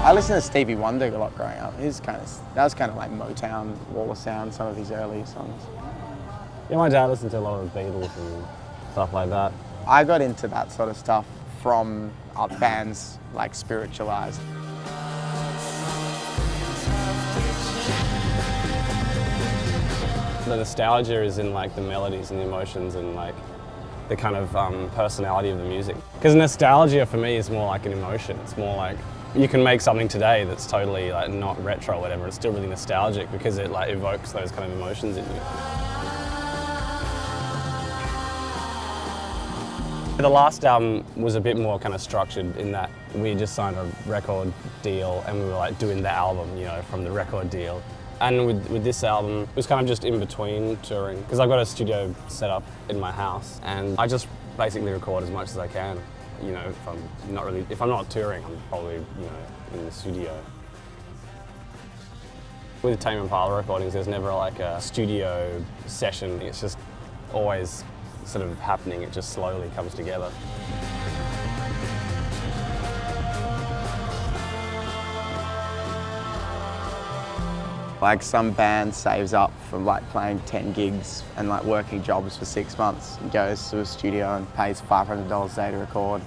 I listened to Stevie Wonder a lot growing up. That was kind of like Motown, Wall of Sound, some of his early songs. Yeah, my dad listened to a lot of the Beatles and stuff like that. I got into that sort of stuff from bands like Spiritualized. The nostalgia is in like the melodies and the emotions and like the kind of personality of the music. Because nostalgia for me is more like an emotion. It's more like you can make something today that's totally like not retro or whatever. It's still really nostalgic because it like evokes those kind of emotions in you. The last album was a bit more kind of structured in that we just signed a record deal and we were like doing the album, you know, from the record deal. And with this album, it was kind of just in between touring because I've got a studio set up in my house and I just basically record as much as I can. You know, if I'm not touring, I'm probably, you know, in the studio. With Tame Impala recordings, there's never like a studio session. It's just always sort of happening. It just slowly comes together. Like some band saves up from like playing 10 gigs and like working jobs for 6 months and goes to a studio and pays $500 a day to record,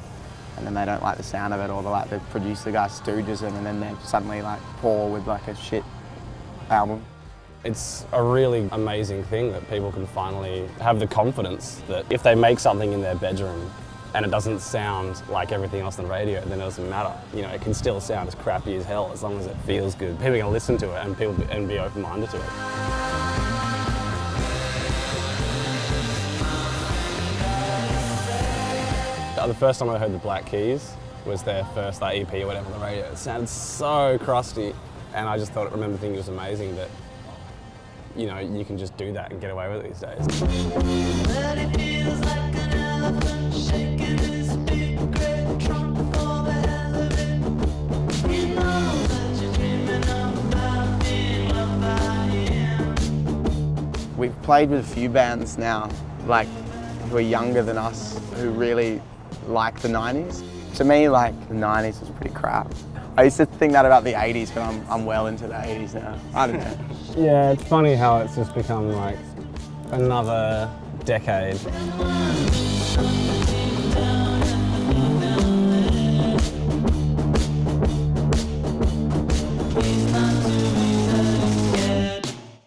and then they don't like the sound of it, or the producer guy stooges them, and then they're suddenly like poor with like a shit album. It's a really amazing thing that people can finally have the confidence that if they make something in their bedroom and it doesn't sound like everything else on the radio, then it doesn't matter. You know, it can still sound as crappy as hell as long as it feels good. People are going to listen to it and be open-minded to it. The first time I heard the Black Keys was their first like, EP or whatever on the radio. It sounded so crusty, and I just remember thinking it was amazing that, you know, you can just do that and get away with it these days. We've played with a few bands now, like, who are younger than us, who really like the 90s. To me, like, the 90s was pretty crap. I used to think that about the 80s, but I'm well into the 80s now. I don't know. Yeah, it's funny how it's just become like another decade.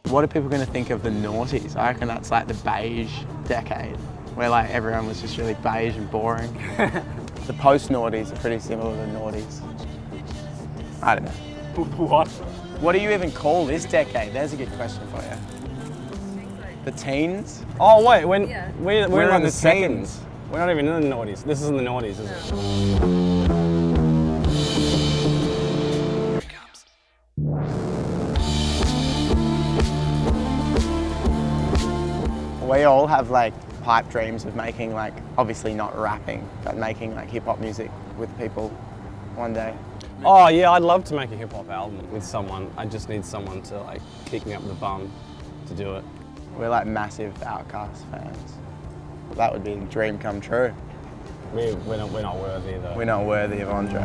What are people going to think of the noughties? I reckon that's like the beige decade, where like everyone was just really beige and boring. The post-noughties are pretty similar to the noughties. I don't know. What? What do you even call this decade? There's a good question for you. The teens? Oh wait, we're We're in in the the seconds. teens. We're not even in the noughties. This isn't the noughties, is it? We all have like pipe dreams of making, like, obviously not rapping, but making like hip hop music with people one day. Oh yeah, I'd love to make a hip hop album with someone. I just need someone to like kick me up the bum to do it. We're like massive OutKast fans. That would be a dream come true. We're not worthy though. We're not worthy of Andre.